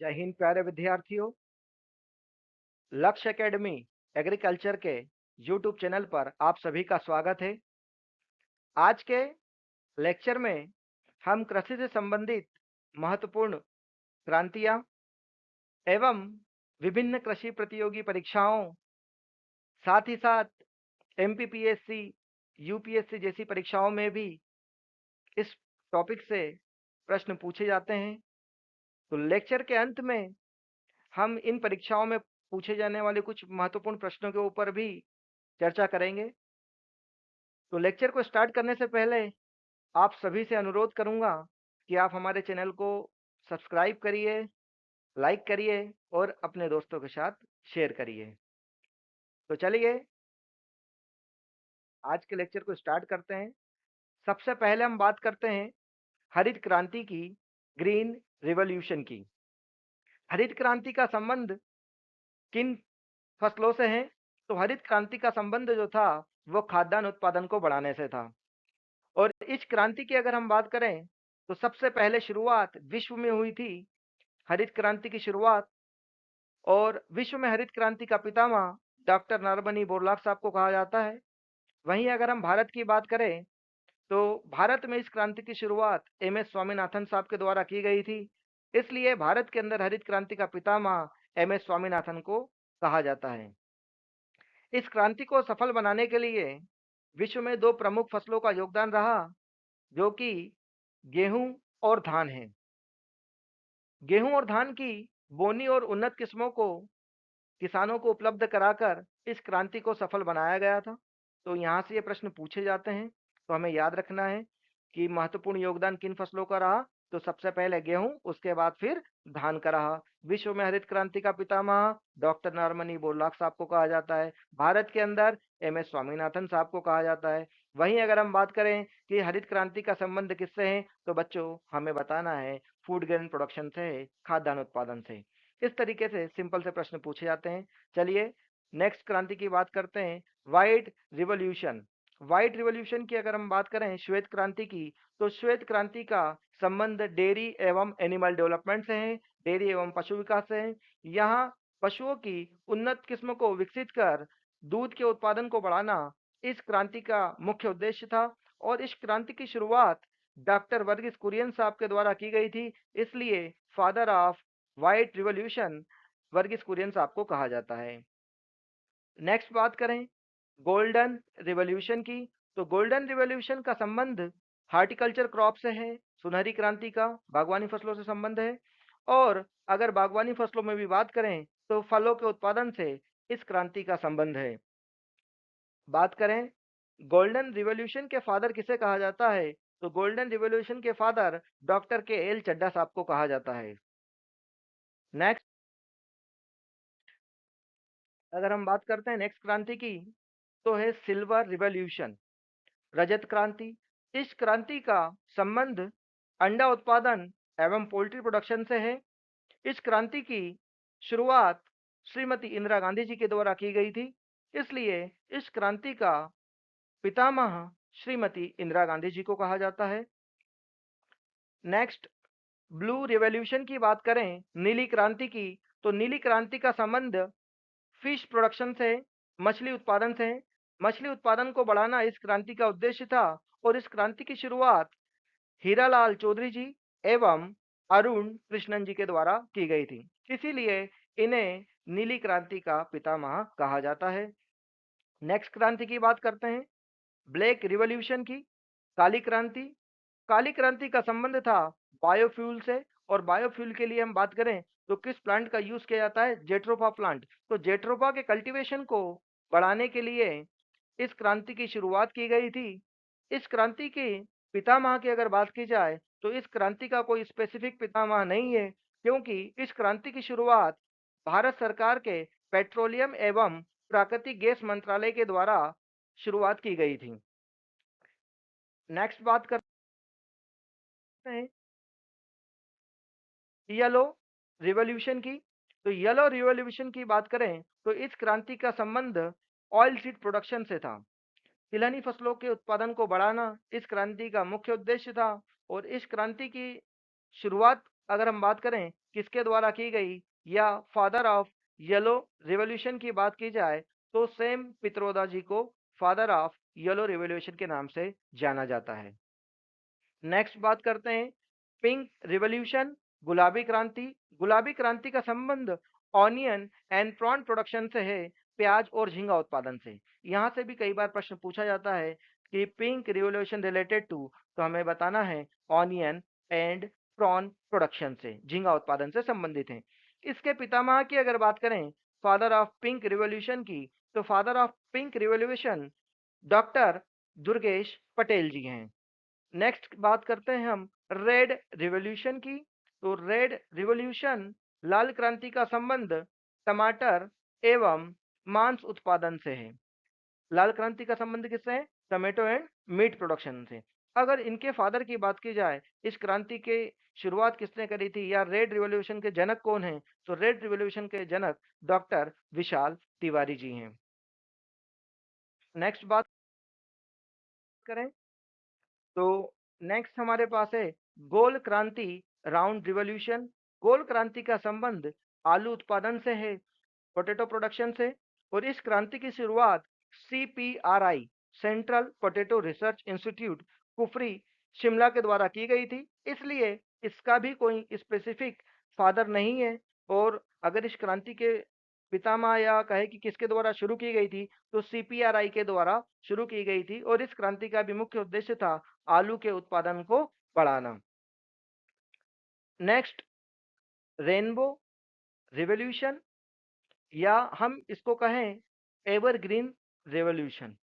जय हिंद प्यारे विद्यार्थियों। लक्ष्य एकेडमी एग्रीकल्चर के यूट्यूब चैनल पर आप सभी का स्वागत है। आज के लेक्चर में हम कृषि से संबंधित महत्वपूर्ण क्रांतियां एवं विभिन्न कृषि प्रतियोगी परीक्षाओं, साथ ही साथ एमपीपीएससी, यूपीएससी जैसी परीक्षाओं में भी इस टॉपिक से प्रश्न पूछे जाते हैं। तो लेक्चर के अंत में हम इन परीक्षाओं में पूछे जाने वाले कुछ महत्वपूर्ण प्रश्नों के ऊपर भी चर्चा करेंगे। तो लेक्चर को स्टार्ट करने से पहले आप सभी से अनुरोध करूंगा कि आप हमारे चैनल को सब्सक्राइब करिए, लाइक करिए और अपने दोस्तों के साथ शेयर करिए। तो चलिए आज के लेक्चर को स्टार्ट करते हैं। सबसे पहले हम बात करते हैं हरित क्रांति की, ग्रीन रिवॉल्यूशन की। हरित क्रांति का संबंध किन फसलों से है? तो हरित क्रांति का संबंध जो था वो खाद्यान्न उत्पादन को बढ़ाने से था। और इस क्रांति की अगर हम बात करें तो सबसे पहले शुरुआत विश्व में हुई थी हरित क्रांति की शुरुआत। और विश्व में हरित क्रांति का पितामह डॉक्टर नरमनी बोरलॉग साहब को कहा जाता है। वहीं अगर हम भारत की बात करें तो भारत में इस क्रांति की शुरुआत एम एस स्वामीनाथन साहब के द्वारा की गई थी। इसलिए भारत के अंदर हरित क्रांति का पितामह एम एस स्वामीनाथन को कहा जाता है। इस क्रांति को सफल बनाने के लिए विश्व में दो प्रमुख फसलों का योगदान रहा, जो कि गेहूं और धान है। गेहूं और धान की बोनी और उन्नत किस्मों को किसानों को उपलब्ध कराकर इस क्रांति को सफल बनाया गया था। तो यहाँ से ये प्रश्न पूछे जाते हैं, तो हमें याद रखना है कि महत्वपूर्ण योगदान किन फसलों का रहा। तो सबसे पहले गेहूं, उसके बाद फिर धान का रहा। विश्व में हरित क्रांति का पितामह डॉक्टर नरमनी बोरलॉग साहब को कहा जाता है। भारत के अंदर एम एस स्वामीनाथन साहब को कहा जाता है। वहीं अगर हम बात करें कि हरित क्रांति का संबंध किससे है, तो बच्चों हमें बताना है फूड ग्रेन प्रोडक्शन से है, खाद्यान्न उत्पादन से। इस तरीके से सिंपल से प्रश्न पूछे जाते हैं। चलिए नेक्स्ट क्रांति की बात करते हैं, व्हाइट रिवॉल्यूशन। व्हाइट रिवॉल्यूशन की अगर हम बात करें, श्वेत क्रांति की, तो श्वेत क्रांति का संबंध डेयरी एवं एनिमल डेवलपमेंट से है, डेयरी एवं पशु विकास से है। यहाँ पशुओं की उन्नत किस्म को विकसित कर दूध के उत्पादन को बढ़ाना इस क्रांति का मुख्य उद्देश्य था। और इस क्रांति की शुरुआत डॉक्टर वर्गीस कुरियन साहब के द्वारा की गई थी। इसलिए father of white revolution Verghese Kurien साहब को कहा जाता है। नेक्स्ट बात करें गोल्डन रिवॉल्यूशन की, तो गोल्डन रिवॉल्यूशन का संबंध हार्टिकल्चर क्रॉप से है। सुनहरी क्रांति का बागवानी फसलों से संबंध है। और अगर बागवानी फसलों में भी बात करें तो फलों के उत्पादन से इस क्रांति का संबंध है। बात करें गोल्डन रिवॉल्यूशन के फादर किसे कहा जाता है, तो गोल्डन रिवॉल्यूशन के फादर डॉक्टर के एल चड्ढा साहब को कहा जाता है। नेक्स्ट अगर हम बात करते हैं नेक्स्ट क्रांति की, तो है सिल्वर रिवॉल्यूशन, रजत क्रांति। इस क्रांति का संबंध अंडा उत्पादन एवं पोल्ट्री प्रोडक्शन से है। इस क्रांति की शुरुआत श्रीमती इंदिरा गांधी जी के द्वारा की गई थी। इसलिए इस क्रांति का पितामह श्रीमती इंदिरा गांधी जी को कहा जाता है। नेक्स्ट ब्लू रिवॉल्यूशन की बात करें, नीली क्रांति की, तो नीली क्रांति का संबंध फिश प्रोडक्शन से, मछली उत्पादन से। मछली उत्पादन को बढ़ाना इस क्रांति का उद्देश्य था। और इस क्रांति की शुरुआत हीरालाल चौधरी जी एवं अरुण कृष्णन जी के द्वारा की गई थी। इसीलिए इन्हें नीली क्रांति का पितामह कहा जाता है। नेक्स्ट क्रांति की बात करते हैं ब्लैक रिवॉल्यूशन की, काली क्रांति। काली क्रांति का संबंध था बायोफ्यूल से। और बायोफ्यूल के लिए हम बात करें तो किस प्लांट का यूज किया जाता है, जेट्रोफा प्लांट। तो जेट्रोफा के कल्टीवेशन को बढ़ाने के लिए इस क्रांति की शुरुआत की गई थी। इस क्रांति के पितामह की अगर बात की जाए तो इस क्रांति का कोई स्पेसिफिक पितामह नहीं है, क्योंकि इस क्रांति की शुरुआत भारत सरकार के पेट्रोलियम एवं प्राकृतिक गैस मंत्रालय के द्वारा शुरुआत की गई थी। नेक्स्ट बात करते हैं येलो रिवॉल्यूशन की। तो येलो रिवॉल्यूशन की बात करें तो इस क्रांति का संबंध ऑयल सीड प्रोडक्शन से था। तिलहनी फसलों के उत्पादन को बढ़ाना इस क्रांति का मुख्य उद्देश्य था। और इस क्रांति की शुरुआत अगर हम बात करें किसके द्वारा की गई, या फादर ऑफ येलो रिवॉल्यूशन की बात की जाए तो सेम पित्रोदा जी को फादर ऑफ येलो रिवॉल्यूशन के नाम से जाना जाता है। नेक्स्ट बात करते हैं पिंक रिवॉल्यूशन, गुलाबी क्रांति। गुलाबी क्रांति का संबंध ऑनियन एंड प्रॉन प्रोडक्शन से है, प्याज और झींगा उत्पादन से। यहाँ से भी कई बार प्रश्न पूछा जाता है कि पिंक रिवॉल्यूशन रिलेटेड टू, तो हमें बताना है ऑनियन एंड प्रॉन प्रोडक्शन से, झींगा उत्पादन से संबंधित है। इसके पितामह की अगर बात करें, फादर ऑफ पिंक रिवॉल्यूशन की, तो father of pink revolution doctor Durgesh Patel ji हैं। नेक्स्ट बात करते हैं हम रेड रिवॉल्यूशन की। तो रेड रिवॉल्यूशन लाल क्रांति का संबंध टमाटर एवं मांस उत्पादन से है। लाल क्रांति का संबंध किससे है? टमेटो एंड मीट प्रोडक्शन से। अगर इनके फादर की बात की जाए, इस क्रांति के शुरुआत किसने करी थी, या रेड रिवॉल्यूशन के जनक कौन हैं, तो रेड रिवॉल्यूशन के जनक डॉक्टर विशाल तिवारी जी हैं। नेक्स्ट बात करें तो नेक्स्ट हमारे पास है गोल क्रांति राउंड रिवॉल्यूशन। गोल क्रांति का संबंध आलू उत्पादन से है, पोटैटो प्रोडक्शन से, और इस क्रांति की शुरुआत CPRI central potato research institute Kufri Shimla के द्वारा की गई थी। इसलिए इसका भी कोई स्पेसिफिक फादर नहीं है, और अगर इस क्रांति के पितामह या कहे कि किसके द्वारा शुरू की गई थी, तो CPRI के द्वारा शुरू की गई थी, और इस क्रांति का भी मुख्य उद्देश्य था आलू के उत्पादन को बढ़ाना। नेक्स्ट रेनबो रिवॉल्यूशन, या हम इसको कहें एवरग्रीन रिवॉल्यूशन।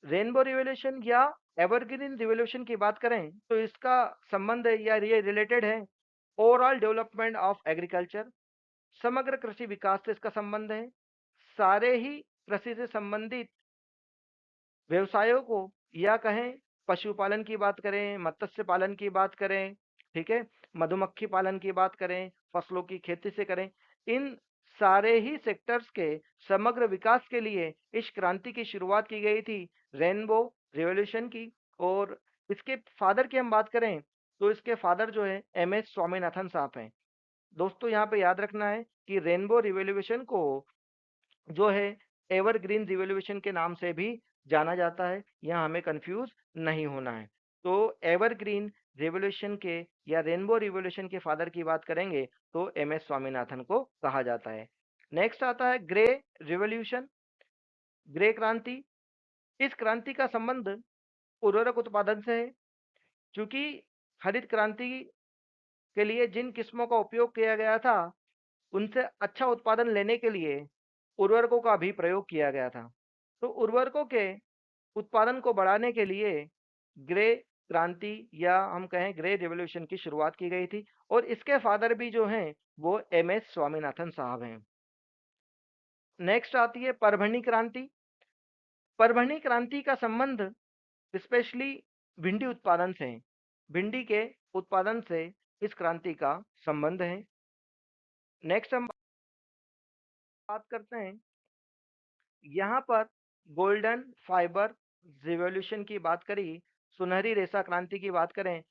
रेनबो रिवॉल्यूशन या एवरग्रीन रिवॉल्यूशन की बात करें तो इसका संबंध है या ये रिलेटेड है ओवरऑल डेवलपमेंट ऑफ एग्रीकल्चर, समग्र कृषि विकास से इसका संबंध है। सारे ही कृषि से संबंधित व्यवसायों को, या कहें पशुपालन की बात करें, मत्स्य पालन की बात करें, ठीक है, मधुमक्खी पालन की बात करें, फसलों की खेती से करें, इन सारे ही सेक्टर्स के समग्र विकास के लिए इस क्रांति की शुरुआत की गई थी रेनबो रिवॉल्यूशन की। और इसके फादर की हम बात करें तो इसके फादर जो है MS स्वामीनाथन साहब हैं। दोस्तों यहाँ पे याद रखना है कि रेनबो रिवॉल्यूशन को जो है एवरग्रीन रिवॉल्यूशन के नाम से भी जाना जाता है, यहाँ हमें कंफ्यूज नहीं होना है। तो एवरग्रीन रिवॉल्यूशन के या रेनबो रिवॉल्यूशन के फादर की बात करेंगे तो MS स्वामीनाथन को कहा जाता है। नेक्स्ट आता है ग्रे रिवॉल्यूशन, ग्रे क्रांति। इस क्रांति का संबंध उर्वरक उत्पादन से है, क्योंकि हरित क्रांति के लिए जिन किस्मों का उपयोग किया गया था उनसे अच्छा उत्पादन लेने के लिए उर्वरकों का भी प्रयोग किया गया था। तो उर्वरकों के उत्पादन को बढ़ाने के लिए ग्रे क्रांति या हम कहें ग्रे रिवॉल्यूशन की शुरुआत की गई थी, और इसके फादर भी जो हैं वो MS स्वामीनाथन साहब हैं। नेक्स्ट आती है परभणी क्रांति। परभणी क्रांति का संबंध स्पेशली भिंडी उत्पादन से है। भिंडी के उत्पादन से इस क्रांति का संबंध है। नेक्स्ट हम बात करते हैं यहाँ पर गोल्डन फाइबर रिवॉल्यूशन की बात करी, सुनहरी रेशा क्रांति की बात करें।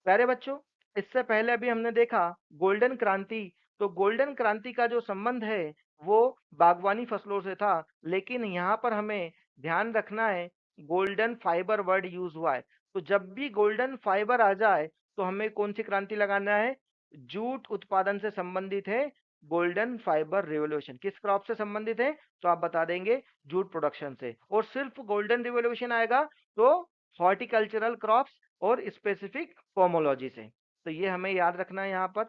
प्यारे बच्चों, इससे पहले अभी हमने देखा गोल्डन क्रांति। तो गोल्डन क्रांति का जो संबंध है वो बागवानी फसलों से था, लेकिन यहाँ पर हमें ध्यान रखना है गोल्डन फाइबर वर्ड यूज हुआ है। तो जब भी गोल्डन फाइबर आ जाए तो हमें कौन सी क्रांति लगाना है? जूट उत्पादन से संबंधित है गोल्डन फाइबर रिवॉल्यूशन। किस क्रॉप से संबंधित है? तो आप बता देंगे जूट प्रोडक्शन से। और सिर्फ गोल्डन रिवॉल्यूशन आएगा तो हॉर्टिकल्चरल क्रॉप्स और स्पेसिफिक पोमोलॉजी से। तो ये हमें याद रखना है यहाँ पर।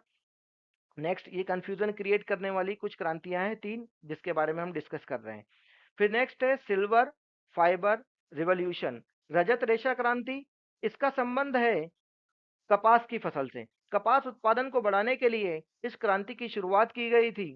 नेक्स्ट, ये कंफ्यूजन क्रिएट करने वाली कुछ क्रांतियां हैं 3 जिसके बारे में हम डिस्कस कर रहे हैं। फिर नेक्स्ट है सिल्वर फाइबर रिवॉल्यूशन, रजत रेशा क्रांति। इसका संबंध है कपास की फसल से। कपास उत्पादन को बढ़ाने के लिए इस क्रांति की शुरुआत की गई थी।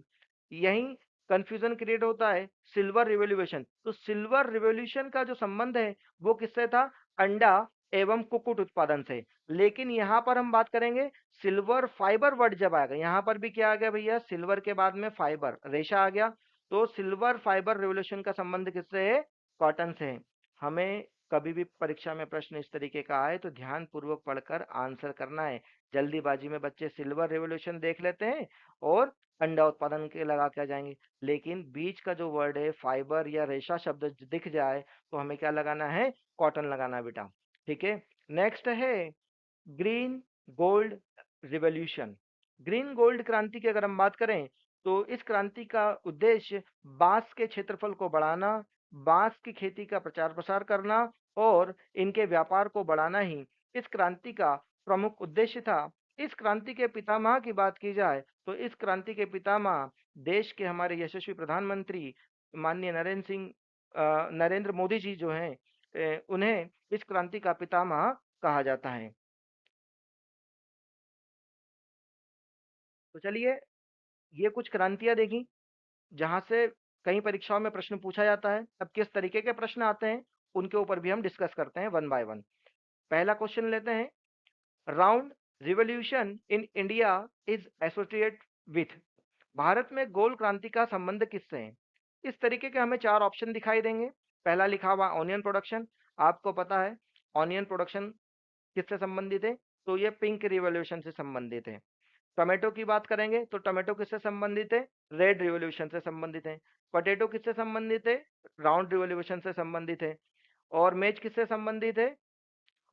यही कंफ्यूजन क्रिएट होता है सिल्वर रिवॉल्यूशन। तो सिल्वर रिवॉल्यूशन का जो संबंध है वो किससे था? अंडा एवं कुक्कुट उत्पादन से। लेकिन यहाँ पर हम बात करेंगे सिल्वर फाइबर वर्ड जब आएगा, यहाँ पर भी क्या आ गया भैया? सिल्वर के बाद में फाइबर रेशा आ गया। तो सिल्वर फाइबर रिवॉल्यूशन का संबंध किससे है? कॉटन से है। हमें कभी भी परीक्षा में प्रश्न इस तरीके का आए तो ध्यान पूर्वक पढ़कर आंसर करना है। जल्दीबाजी में बच्चे सिल्वर रिवॉल्यूशन देख लेते हैं और अंडा उत्पादन के लगा के आ जाएंगे, लेकिन बीच का जो वर्ड है फाइबर या रेशा शब्द दिख जाए तो हमें क्या लगाना है, कॉटन लगाना है बेटा। ठीक है, नेक्स्ट है green gold revolution. Green gold क्रांति की अगर हम बात करें तो इस क्रांति का उद्देश्य बांस के क्षेत्रफल को बढ़ाना, बांस की खेती का प्रचार प्रसार करना और इनके व्यापार को बढ़ाना ही इस क्रांति का प्रमुख उद्देश्य था। इस क्रांति के पितामह की बात की जाए तो इस क्रांति के पितामह देश के हमारे यशस्वी प्रधानमंत्री माननीय नरेंद्र मोदी जी जो हैं, उन्हें इस क्रांति का पितामह कहा जाता है। तो चलिए, ये कुछ क्रांतियां देखी जहां से कई परीक्षाओं में प्रश्न पूछा जाता है। अब किस तरीके के प्रश्न आते हैं उनके ऊपर भी हम डिस्कस करते हैं वन बाय वन। पहला क्वेश्चन लेते हैं, round revolution in India is associate with. Bharat में गोल क्रांति का संबंध किससे है? इस तरीके के हमें चार ऑप्शन दिखाई देंगे। पहला लिखा हुआ ऑनियन प्रोडक्शन, आपको पता है ऑनियन प्रोडक्शन किससे संबंधित है, तो ये पिंक रिवॉल्यूशन से संबंधित है। टोमेटो की बात करेंगे तो टोमेटो किससे संबंधित है, रेड रिवॉल्यूशन से संबंधित है। पोटैटो किससे संबंधित है, राउंड रिवॉल्यूशन से संबंधित है। और मेज किससे संबंधित है,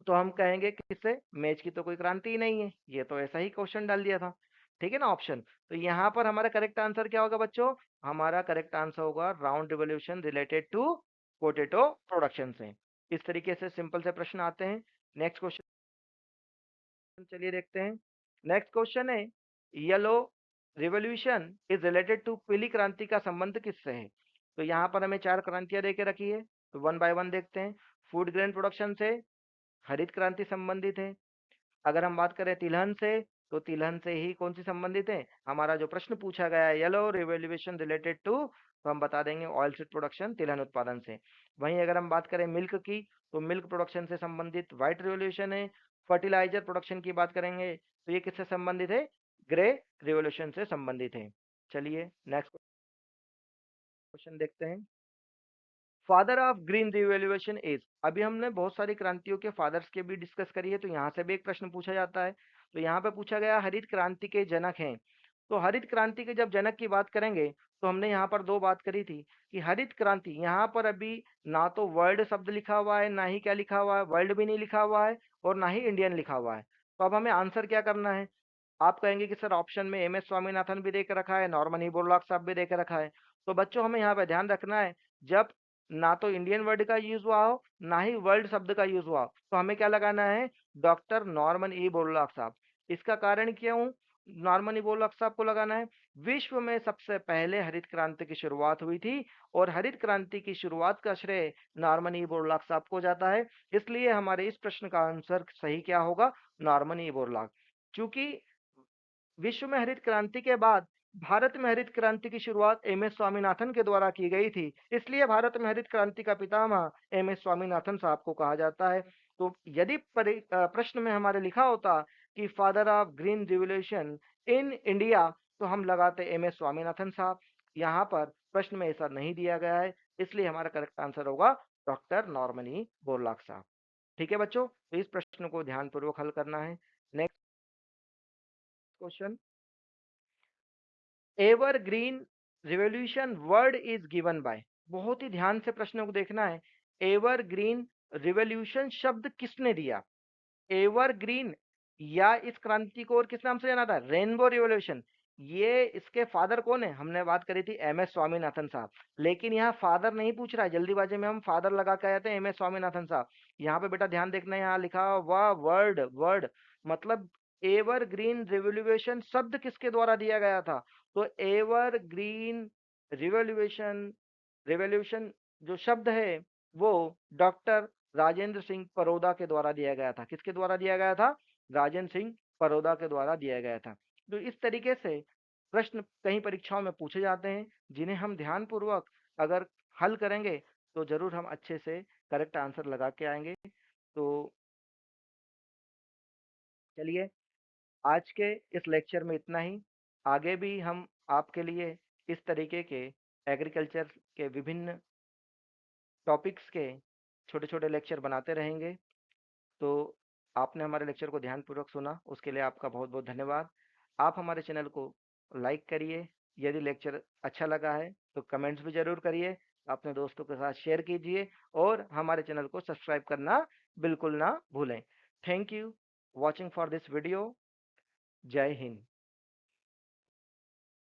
तो हम कहेंगे किससे, मेज की तो कोई क्रांति ही नहीं है, ये तो ऐसा ही क्वेश्चन डाल दिया था। ठीक है ना ऑप्शन। तो यहाँ पर हमारा करेक्ट आंसर क्या होगा बच्चों, हमारा करेक्ट आंसर होगा round revolution related to potato production से। इस तरीके से सिंपल से प्रश्न आते हैं। नेक्स्ट क्वेश्चन चलिए देखते हैं। नेक्स्ट क्वेश्चन है, yellow revolution is related to पीली क्रांति का संबंध किससे है? तो यहाँ पर हमें चार क्रांतियां दे के रखी है, तो वन बाय वन देखते हैं। फूड ग्रेन प्रोडक्शन से हरित क्रांति संबंधित है। अगर हम बात करें तिलहन से, तो तिलहन से ही कौन सी संबंधित है, हमारा जो प्रश्न पूछा गया है येलो रिवॉल्यूशन रिलेटेड टू, तो हम बता देंगे ऑयल सीड प्रोडक्शन, तिलहन उत्पादन से। वहीं अगर हम बात करें मिल्क की, तो मिल्क प्रोडक्शन से संबंधित व्हाइट रिवॉल्यूशन है। फर्टिलाइजर प्रोडक्शन की बात करेंगे तो ये किससे संबंधित है, ग्रे रिवॉल्यूशन से संबंधित है। चलिए नेक्स्ट क्वेश्चन देखते हैं। Father of green revolution is, अभी हमने बहुत सारी क्रांतियों के फादर्स के भी डिस्कस करी है, तो यहाँ से भी एक प्रश्न पूछा जाता है। तो यहाँ पे पूछा गया हरित क्रांति के जनक हैं। तो हरित क्रांति के जब जनक की बात करेंगे तो हमने यहाँ पर दो बात करी थी कि हरित क्रांति, यहाँ पर अभी ना तो वर्ल्ड शब्द लिखा हुआ है, ना ही क्या लिखा हुआ है, वर्ल्ड भी नहीं लिखा हुआ है और ना ही इंडियन लिखा हुआ है। तो अब हमें आंसर क्या करना है, आप कहेंगे कि सर ऑप्शन में एम एस स्वामीनाथन भी देकर रखा है, नॉर्मन ई बोरलॉग साहब भी देकर रखा है। तो बच्चों हमें यहाँ पे ध्यान रखना है, जब ना तो इंडियन वर्ड का यूज हुआ हो ना ही वर्ल्ड शब्द का यूज हुआ हो, तो हमें क्या लगाना है, डॉक्टर नॉर्मन ई बोरलॉग साहब। इसका कारण क्यों नॉर्मन ई बोरलॉग साहब को लगाना है, विश्व में सबसे पहले हरित क्रांति की शुरुआत हुई थी और हरित क्रांति की शुरुआत का श्रेय नॉर्मन ई बोरलॉग साहब को जाता है। इसलिए हमारे इस प्रश्न का आंसर सही क्या होगा, नॉर्मन ई बोरलॉग। चूंकि विश्व में हरित क्रांति के बाद भारत में हरित क्रांति की शुरुआत एम एस स्वामीनाथन के द्वारा की गई थी, इसलिए भारत में हरित क्रांति का पितामह एम एस स्वामीनाथन साहब को कहा जाता है। तो यदि प्रश्न में हमारे लिखा होता कि father of green revolution in India, तो हम लगाते एम एस स्वामीनाथन साहब। यहाँ पर प्रश्न में ऐसा नहीं दिया गया है, इसलिए हमारा करेक्ट आंसर होगा डॉक्टर नॉर्मनी बोरलॉग साहब। ठीक है बच्चों, तो इस प्रश्न को ध्यानपूर्वक हल करना है। Next question, evergreen revolution word is given by, बहुत ही ध्यान से प्रश्न को देखना है। एवरग्रीन रिवॉल्यूशन शब्द किसने दिया, एवरग्रीन या इस क्रांति को और किस नाम से जाना था, रेनबो रिवॉल्यूशन। ये इसके फादर कौन है, हमने बात करी थी एम एस स्वामीनाथन साहब, लेकिन यहाँ फादर नहीं पूछ रहा है, जल्दीबाजी में हम फादर लगा के आए थे एम एस स्वामीनाथन साहब। यहाँ पे बेटा ध्यान देखना है, यहाँ लिखा हुआ वर्ड वर्ड मतलब एवरग्रीन रिवॉल्यूशन शब्द किसके द्वारा दिया गया था, तो एवरग्रीन रिवॉल्यूशन रिवॉल्यूशन जो शब्द है वो डॉक्टर राजेंद्र सिंह परोदा के द्वारा दिया गया था। किसके द्वारा दिया गया था, राजेंद्र सिंह परोदा के द्वारा दिया गया था। तो इस तरीके से प्रश्न कई परीक्षाओं में पूछे जाते हैं, जिन्हें हम ध्यान पूर्वक अगर हल करेंगे तो जरूर हम अच्छे से करेक्ट आंसर लगा के आएंगे। तो चलिए, आज के इस लेक्चर में इतना ही। आगे भी हम आपके लिए इस तरीके के एग्रीकल्चर के विभिन्न टॉपिक्स के छोटे-छोटे लेक्चर बनाते रहेंगे। तो आपने हमारे लेक्चर को ध्यानपूर्वक सुना, उसके लिए आपका बहुत-बहुत धन्यवाद। आप हमारे चैनल को लाइक करिए, यदि लेक्चर अच्छा लगा है तो कमेंट्स भी ज़रूर करिए, अपने दोस्तों के साथ शेयर कीजिए और हमारे चैनल को सब्सक्राइब करना बिल्कुल ना भूलें। Thank you watching for this video. जय हिंद।